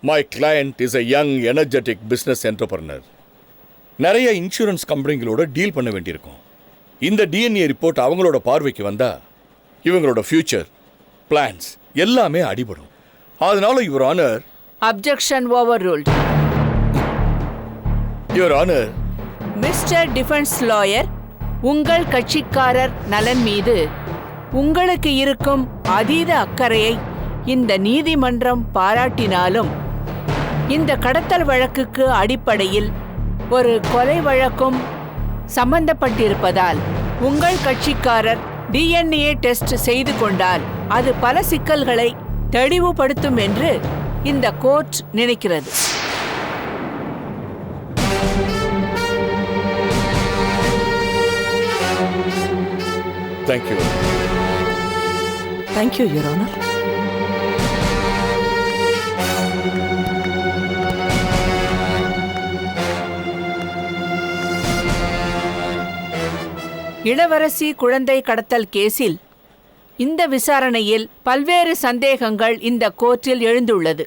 my client is a young energetic business entrepreneur. நிறைய இன்சூரன்ஸ் கம்பெனிகளோட டீல் பண்ண வேண்டியிருக்கும். இந்த டிஎன்ஏ ரிப்போர்ட் அவங்களோட பார்வைக்கு வந்தா இவங்களோட ஃபியூச்சர் பிளான்ஸ் எல்லாமே அடிபடும். அதனால your honour, Objection overruled. Your honour, mister defence lawyer, உங்கள் கட்சிக்காரர் நலன் மீது உங்களுக்கு இருக்கும் அதீத அக்கறையை இந்த நீதிமன்றம் பாராட்டினாலும், இந்த கடத்தல் வழக்குக்கு அடிப்படையில் ஒரு கொலை வழக்கும் சம்பந்தப்பட்டிருப்பதால் உங்கள் கட்சிக்காரர் டிஎன்ஏ டெஸ்ட் செய்து கொண்டால் அது பல சிக்கல்களை தெளிவுபடுத்தும் என்று இந்த கோர்ட் நினைக்கிறது. தேங்க்யூ. Thank you your honour. இளவரசி குழந்தை கடத்தல் கேஸில் இந்த விசாரணையில் பல்வேறு சந்தேகங்கள் இந்த கோர்ட்டில் எழுந்துள்ளது.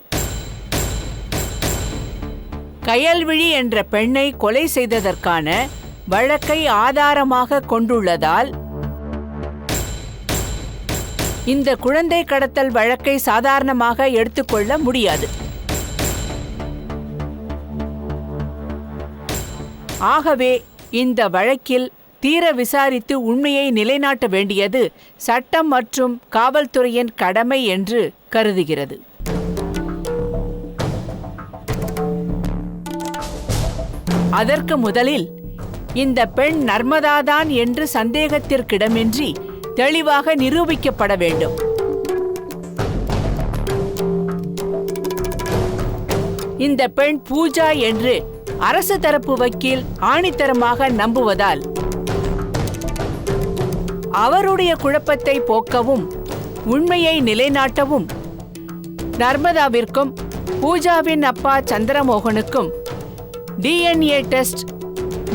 கயல்விழி என்ற பெண்ணை கொலை செய்ததற்கான வழக்கை ஆதாரமாக கொண்டுள்ளதால் இந்த குழந்தை கடத்தல் வழக்கை சாதாரணமாக எடுத்துக்கொள்ள முடியாது. ஆகவே இந்த வழக்கில் தீர விசாரித்து உண்மையை நிலைநாட்ட வேண்டியது சட்டம் மற்றும் காவல்துறையின் கடமை என்று கருதுகிறது. அதற்கு முதலில் இந்த பெண் நர்மதாதான் என்று சந்தேகத்திற்கிடமின்றி தெளிவாக நிரூபிக்கப்பட வேண்டும். இந்த பெண் பூஜா என்று அரசு தரப்பு வக்கீல் ஆணித்தரமாக நம்புவதால் அவருடைய குழப்பத்தை போக்கவும் உண்மையை நிலைநாட்டவும் நர்மதாவிற்கும் பூஜாவின் அப்பா சந்திரமோகனுக்கும் DNA டெஸ்ட்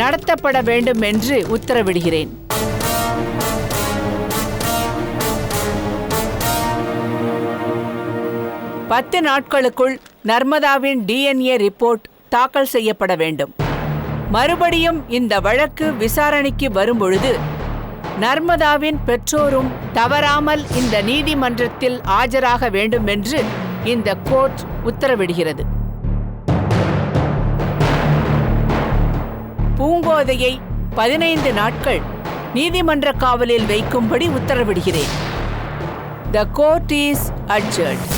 நடத்தப்பட வேண்டும் என்று உத்தரவிடுகிறேன். பத்து நாட்களுக்குள் நர்மதாவின் DNA ரிப்போர்ட் தாக்கல் செய்யப்பட வேண்டும். மறுபடியும் இந்த வழக்கு விசாரணைக்கு வரும்பொழுது நர்மதாவின் பெற்றோரும் தவறாமல் இந்த நீதிமன்றத்தில் ஆஜராக வேண்டும் என்று இந்த கோர்ட் உத்தரவிடுகிறது. பூங்கோதையை 15 நாட்கள் நீதிமன்ற காவலில் வைக்கும்படி உத்தரவிடுகிறேன். The court is adjourned.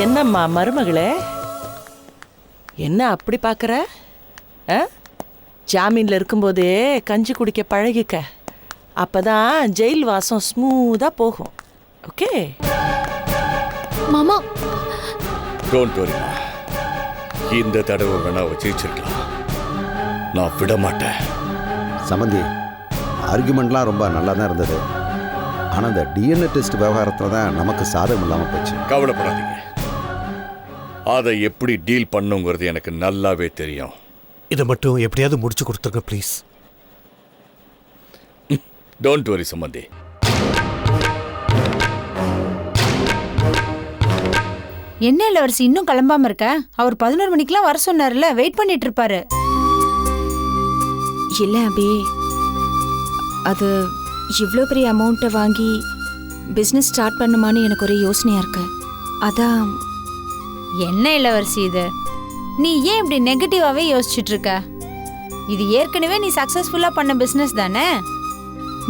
என்னம்மா மருமகளே, என்ன அப்படி பார்க்குற? ஜாமீனில் இருக்கும்போதே கஞ்சி குடிக்க பழகிக்க, அப்பதான் ஜெயில் வாசம் ஸ்மூத்தாக போகும். ஓகே மாமா. டோன்ட் வரி, இந்த தடவை வேணா ஜெயிச்சிருக்கலாம், நான் விட மாட்டேன். சம்பந்தி, ஆர்குமெண்ட்லாம் ரொம்ப நல்லா தான் இருந்தது. ஆனால் இந்த DNA டெஸ்ட் விவகாரத்தில் தான் நமக்கு சாதகம் இல்லாமல் போச்சு. கவலைப்படாதீங்க, அதை எப்படி டீல் பண்ணுங்கிறது எனக்கு நல்லாவே தெரியும். இதை மட்டும் எப்படியாவது முடிச்சு கொடுத்துருங்க ப்ளீஸ். டோன்ட் வரி சம்பந்தி. என்ன இளவரசி இன்னும் கிளம்பாம இருக்க? அவர் 11 மணிக்கெல்லாம் வர சொன்னார்ல, வெயிட் பண்ணிட்டு இருப்பாரு. இல்லை அபி, அது இவ்வளோ பெரிய அமௌண்ட்டை வாங்கி பிஸ்னஸ் ஸ்டார்ட் பண்ணுமான்னு எனக்கு ஒரு யோசனையாக இருக்கு. அதான். என்ன இளவரசி இது, நீ ஏன் இப்படி நெகட்டிவாவே யோசிச்சுட்டு இருக்க? இது ஏற்கனவே நீ சக்சஸ்ஃபுல்லா பண்ண பிசினஸ் தானே.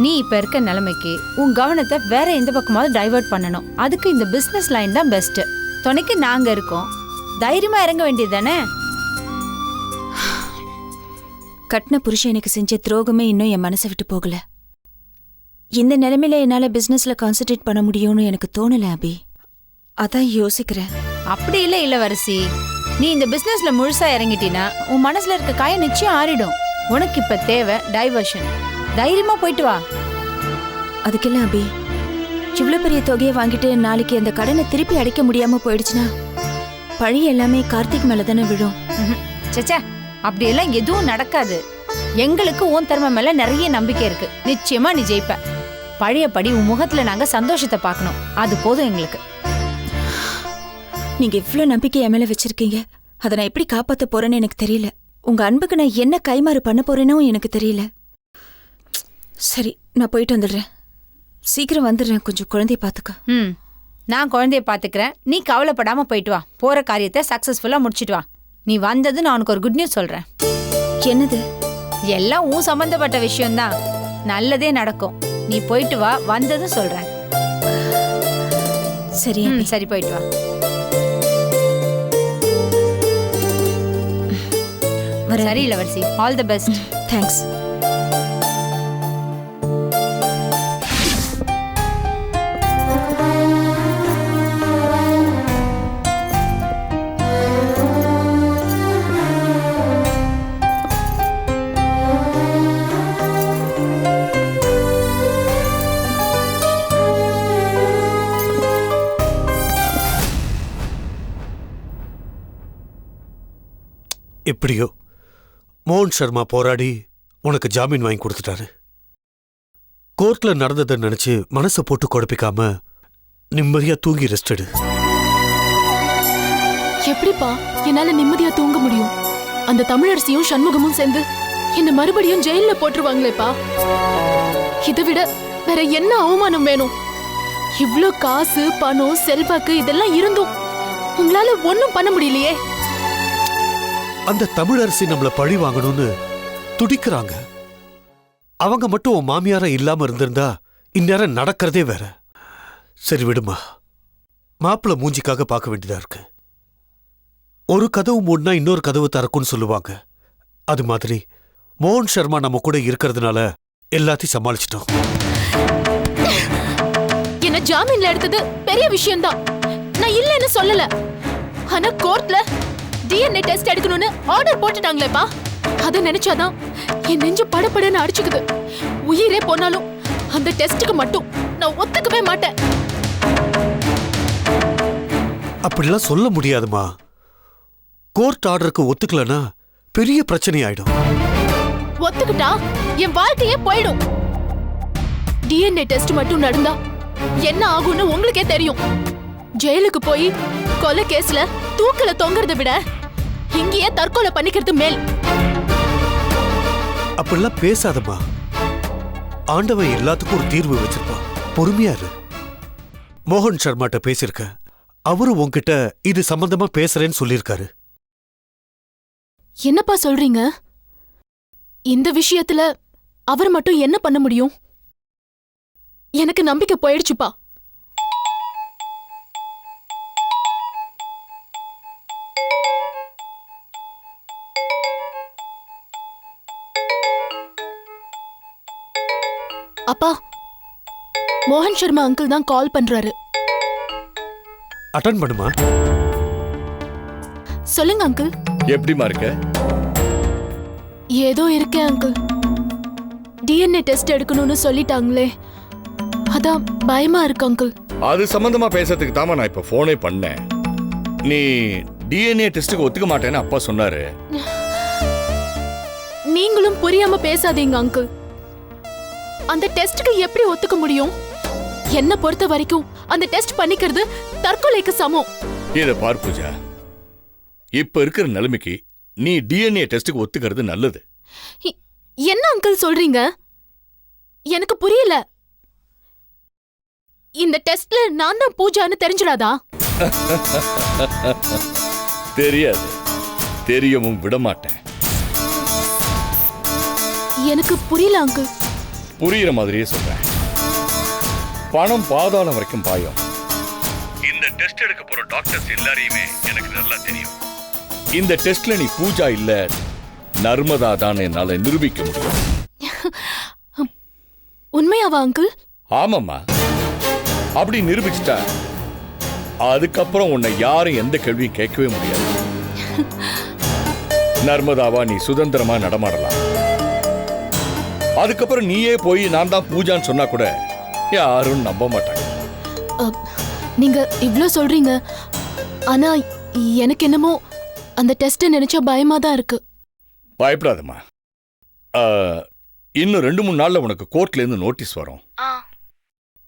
நீ இப்ப இருக்க நிலைமைக்கு உன் கவனத்தை வேற எந்த பக்கமாவது டைவர்ட் பண்ணணும். அதுக்கு இந்த பிசினஸ் லைன் தான் பெஸ்ட். துணைக்கு நாங்க இருக்கோம், தைரியமா இறங்க வேண்டியது தானே. கட்டின புருஷன் எனக்கு செஞ்ச துரோகமே இன்னும் என் மனசை விட்டு போகல. இந்த நிலைமையில என்னால பிசினஸ்ல கான்சென்ட்ரேட் பண்ண முடியும்னு எனக்கு தோணல அபி, அதான் யோசிக்கிறேன். அப்படி இல்லை இளவரசி, நீ இந்த பிசினஸ்ல முழுசா இறங்கிட்டீனா உன் மனசுல இருக்க காயம் நிச்சயம் ஆறிடும். உனக்கு இப்ப தேவை டைவர்ஷன். தைரியமா போயிட்டு வா. அதுக்கெல்லாம் அபி, இவ்வளவு பெரிய தொகையை வாங்கிட்டு நாளைக்கு அந்த கடனை திருப்பி அடைக்க முடியாம போயிடுச்சுன்னா பழி எல்லாமே கார்த்திக் மேல தானே விழும். சச்சா, அப்படியெல்லாம் எதுவும் நடக்காது. எங்களுக்கு உன் திறமை மேல நிறைய நம்பிக்கை இருக்கு. நிச்சயமா நீ ஜெயிப்ப. பழையபடி உன் முகத்துல நாங்க சந்தோஷத்தை பார்க்கணும், அது போதும் எங்களுக்கு. நீங்க இவ்வளவு நம்பிக்கை என் மேல வச்சிருக்கீங்க, அதை நான் எப்படி காப்பாத்த போறேன்னு எனக்கு தெரியல. உங்க அன்புக்கு நான் என்ன கைமாறு பண்ண போறேன்னு எனக்கு தெரியல. சரி, நான் போயிட்டு வந்துடுறேன். சீக்கிரம் வந்துடுறேன், கொஞ்சம் குழந்தைய பாத்துக்க. நான் குழந்தைய பாத்துக்கிறேன், நீ கவலைப்படாம போயிட்டு வா. போற காரியத்தை சக்சஸ்ஃபுல்லா முடிச்சிட்டு வா. நீ வந்தது நான் உனக்கு ஒரு குட் நியூஸ் சொல்றேன். என்னது? எல்லாம் உன் சம்பந்தப்பட்ட விஷயம்தான், நல்லதே நடக்கும். நீ போயிட்டு வா, வந்ததும் சொல்றேன். சரி சரி, போயிட்டு வா. சரி இளவரசி, ஆல் தி பெஸ்ட். தேங்க்ஸ். எப்படியோ மோகன் சர்மா போராடி உனக்கு ஜாமீன் வாங்கி கொடுத்துட்டாரு. கோர்ட்ல நடந்ததை நினைச்சு மனசை போட்டு குழப்பிக்காம நிம்மதியா தூங்கி ரெஸ்ட் எடு. எப்படிப்பா என்னால நிம்மதியா தூங்க முடியும்? அந்த தமிழரசியும் சண்முகமும் சேர்ந்து என்ன மறுபடியும் ஜெயில போட்டுருவாங்களேப்பா. இதை விட வேற என்ன அவமானம் வேணும்? இவ்ளோ காசு, பணம், செல்வாக்கு இதெல்லாம் இருந்தும் உங்களால ஒன்னும் பண்ண முடியலையே. அந்த தமிழரசி நம்மள பழி வாங்கணும்னு துடிக்கிறாங்க. அவங்க மட்டும் உன் மாமியாரா இல்லாம இருந்திருந்தா இந்நேரம் நடக்கிறதே வேற. சரி விடுமா, மாப்பிள்ள மூஞ்சிக்காக பார்க்க வேண்டியதா இருக்கு. ஒரு கதவு மூடினா இன்னொரு கதவு திறக்கும்னு சொல்லுவாங்க. அது மாதிரி மோகன் சர்மா நம்ம கூட இருக்கிறதுனால எல்லாத்தையும் சமாளிச்சிட்டோம். என்ன ஜாமீன்ல எடுத்தது பெரிய விஷயம்தான், நான் இல்லைன்னு சொல்லல. ஆனா கோர்ட்ல டிஎன்ஏ டெஸ்ட் எடுக்கணும்னு ஆர்டர் போட்டுட்டாங்களேப்பா. அதை நினைச்சாதான் என் நெஞ்சு படபடன்னு அடிச்சுக்குது. உயிரே போனாலும் அந்த டெஸ்டுக்கு மட்டும் நான் ஒத்துக்கவே மாட்டேன். அப்படிலாம் சொல்ல முடியாதுமா. கோர்ட் ஆர்டருக்கு ஒத்துக்கலனா பெரிய பிரச்சனை ஆயிடும். ஒத்துக்கிட்டா என் வாழ்க்கையே போயிடும். டிஎன்ஏ டெஸ்ட் மட்டும் நடந்தா என்ன ஆகும்னு உங்களுக்கே தெரியும். ஜெயிலுக்கு போய் கொலை கேஸ்ல தூக்கல தொங்குறத விட இங்கேயே தற்கொலை பண்ணிக்கிறது மேல். அப்படிலாம் பேசாதம்மா. ஆண்டவன் எல்லாத்துக்கும் ஒரு தீர்வு வச்சிருப்பான். பொறுமையா இரு. மோகன் சர்மாட்ட பேசியிருக்க. அவரு உன்கிட்ட இது சம்பந்தமா பேசுறேன்னு சொல்லியிருக்காரு. என்னப்பா சொல்றீங்க? இந்த விஷயத்துல அவர் மட்டும் என்ன பண்ண முடியும்? எனக்கு நம்பிக்கை போயிடுச்சுப்பா. அப்பா, மோகன் சர்மா அங்கிள் தான் கால் பண்றாரு. அட்டெண்ட் பண்ணுமா. சொல்லுங்க அங்கிள். எப்படிமா இருக்க? ஏதோ இருக்கேன் அங்கிள். டிஎன்ஏ டெஸ்ட் எடுக்கணும்னு சொல்லிட்டாங்களே, அதான் பயமா இருக்கு அங்கிள். அது சம்பந்தமா பேசுறதுக்கு தாமா நான் இப்ப போனே பண்ணேன். நீ டிஎன்ஏ டெஸ்டுக்கு ஒத்துக்க மாட்டேன்னு அப்பா சொன்னாரு. நீங்களும் புரியாம பேசாதீங்க அங்கிள். அந்த டெஸ்டுக்கு எப்படி ஒத்துக்க முடியும்? என்ன பொறுத்த வரைக்கும் அந்த டெஸ்ட் பண்ணிக்கிறது தற்கொலைக்கு சமம். இத பார் பூஜா, இப்ப இருக்கிற நிலைமைக்கு நீ டிஎன்ஏ டெஸ்டுக்கு ஒத்துக்கிறது நல்லது. என்ன அங்கிள் சொல்றீங்க? எனக்கு புரியல. இந்த டெஸ்ட்ல நான் தான் பூஜான்னு தெரிஞ்சிடாதா? தெரியாது, தெரியவும் விடமாட்டேன். எனக்கு புரியல அங்கிள். புரியுற மாதிரியே சொல்றேன். பணம் பாதாளம் வரைக்கும் பாயும். இந்த டெஸ்ட் எடுக்க போற டாக்டர்ஸ் எல்லாரையுமே எனக்கு நல்லா தெரியும். இந்த டெஸ்ட்ல நீ பூஜா இல்ல நர்மதா தான் என்னால நிரூபிக்க முடியும். உண்மையாவா அங்கிள்? ஆமாம்மா. அப்படி நிரூபிச்சுட்டா அதுக்கப்புறம் உன்னை யாரும் எந்த கேள்வியும் கேட்கவே முடியாது. நர்மதாவா நீ சுதந்திரமா நடமாடலாம். அதுக்கப்புறம் நீயே போய் நான் தான் பூஜான்னு சொன்னா கூட யாரும் நம்ப மாட்டாங்க. நீங்க இவ்ளோ சொல்றீங்க, ஆனா எனக்கு என்னமோ அந்த டெஸ்ட் நினைச்சா பயமா தான் இருக்கு. பயப்படாதம்மா. இன்னும் 2-3 நாள்ல உனக்கு கோர்ட்ல இருந்து நோட்டீஸ் வரும்.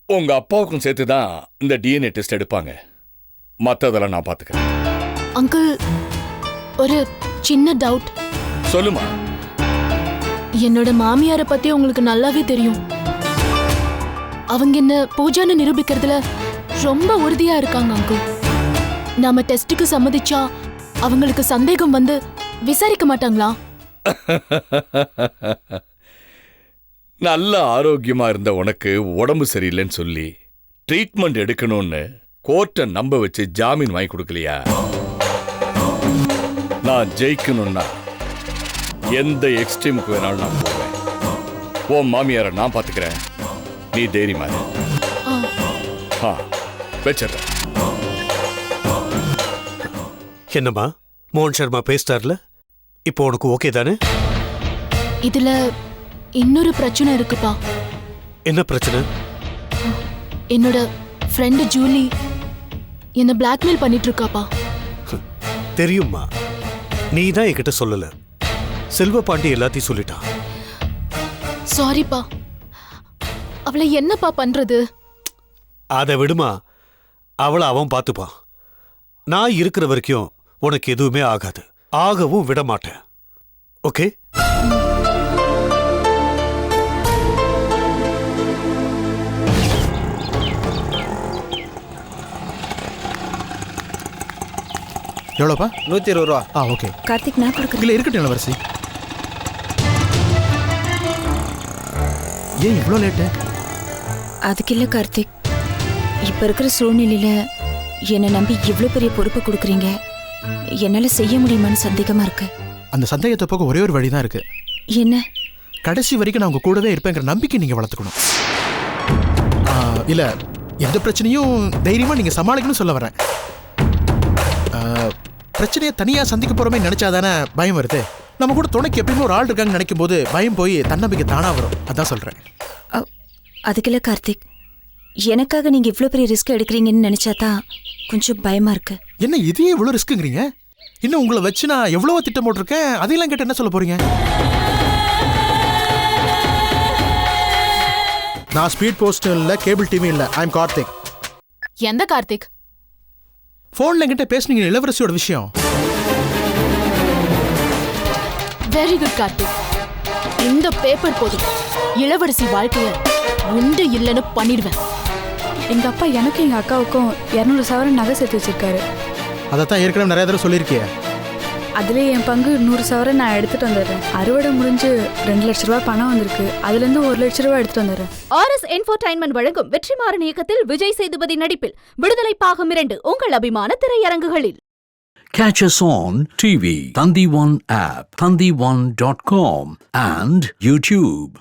உங்க அப்பாவுக்கும் சேர்த்து தான் இந்த டிஎன்ஏ டெஸ்ட் எடுப்பாங்க. மத்ததெல்லாம் நான் பாத்துக்கிறேன். அங்கிள், ஒரு சின்ன டவுட். சொல்லுமா. என்னோட மாமியாரை பத்தி உங்களுக்கு நல்லாவே தெரியும். அவங்க என்ன பூஜான்னு நிரூபிக்கிறதுல ரொம்ப உறுதியா இருக்காங்க அங்கிள். நாம டெஸ்டுக்கு சம்மதிச்சா அவங்களுக்கு சந்தேகம் வந்து விசாரிக்க மாட்டாங்களா? நல்ல ஆரோக்கியமா இருந்த உனக்கு உடம்பு சரியில்லைன்னு சொல்லி ட்ரீட்மெண்ட் எடுக்கணும்னு கோர்ட்டை நம்ப வச்சு ஜாமீன் வாங்கி கொடுக்கலையா? நான் ஜெயிக்கணும்னா எந்த எக்ஸ்ட்ரீமுக்கு வேணாலும் நான் போவேன். உன் மாமியாரை நான் பாத்துக்கிறேன். நீ தைரியமா இரு. வச்சிடுறேன். என்னம்மா, மோகன் சர்மா பேசிட்டார்ல, இப்போ உனக்கு ஓகே தானே? இதுல இன்னொரு பிரச்சனை இருக்குப்பா. என்ன பிரச்சனை? என்னோட ஃப்ரெண்டு ஜூலி என்ன பிளாக்மெயில் பண்ணிட்டு இருக்காப்பா. தெரியுமா, நீ தான் என்கிட்ட சொல்லல. செல்வ பாண்டி எல்லாத்தையும் சொல்லிட்டான். சாரிப்பா. அவளை என்னப்பா பண்றது? அதை விடுமா, அவளை அவன் பார்த்துப்பான். நான் இருக்கிற வரைக்கும் உனக்கு எதுவுமே ஆகாது. ஆகவும் விட மாட்டேன். ஓகே? எவ்வளோப்பா? 120 ரூபா. ஓகே. கார்த்திக், நான் கொடுக்குறேன். இல்லை இருக்கட்டும் இளவரசி. ஏன் இவ்வளோ லேட்டு? அதுக்கு இல்லை கார்த்திக், இப்போ இருக்கிற சூழ்நிலையில என்னை நம்பி இவ்வளோ பெரிய பொறுப்பை கொடுக்குறீங்க, என்னால் செய்ய முடியுமான்னு சந்தேகமா இருக்கு. அந்த சந்தேகத்தை போக ஒரே ஒரு வழி தான் இருக்கு. என்ன? கடைசி வரைக்கும் நான் உங்க கூடவே இருப்பேங்கிற நம்பிக்கை நீங்க வளர்த்துக்கணும். இல்ல, எந்த பிரச்சனையும் தைரியமா நீங்க சமாளிக்கணும்னு சொல்ல வரேன். பிரச்சனையை தனியா சந்திக்க போறமே நினைச்சாதானே பயம் வருது. நம்ம கூட துணைக்கு எப்பயுமே ஒரு ஆள் இருக்காங்கன்னு நினைக்கும் போது பயம் போய் தன்னம்பிக்கை தானா வரும். அதான் சொல்றேன். அதுக்கு இல்லை கார்த்திக், எனக்காக நீங்க இவ்வளோ பெரிய ரிஸ்க் எடுக்கிறீங்கன்னு நினைச்சாதான் கொஞ்சம் பயமா இருக்கு. என்ன இதையே இவ்வளோ ரிஸ்க்குங்கிறீங்க? இன்னும் உங்களை வச்சு நான் எவ்வளவோ திட்டம் போட்டிருக்கேன். அதையெல்லாம் கேட்டு என்ன சொல்ல போறீங்க? நான் ஸ்பீட் போஸ்ட் இல்ல, கேபிள் டிவி இல்ல. I am Karthik. எந்த கார்த்திக்? போன்ல என்கிட்ட பேசுனீங்க இளவரசியோட விஷயம். Very good Karthik. இந்த பேப்பர் போதும் இளவரசி வாழ்க்கைய உண்டு இல்லைன்னு பண்ணிடுவேன். எங்க அப்பா எனக்கும் எங்க அக்காவுக்கும் 200 சவரன் நகை சேர்த்து வச்சிருக்காரு. அதைத்தான் ஏற்கனவே நிறைய தடவை சொல்லியிருக்கிய. அதுல என் பங்கு 100 சவரன் நான் எடுத்துட்டு வந்துடுறேன். அறுவடை முடிஞ்சு 2 லட்ச ரூபாய் பணம் வந்திருக்கு. அதுல இருந்து 1 லட்ச ரூபாய் எடுத்துட்டு வந்துடுறேன். RS என்டர்டைன்மெண்ட் வழங்கும் வெற்றிமாறன் இயக்கத்தில் விஜய் சேதுபதி நடிப்பில் விடுதலை பாகம் 2 உங்கள் அபிமான திரையரங்குகளில். Catch us on TV, Thandivan app, thandivan.com and YouTube.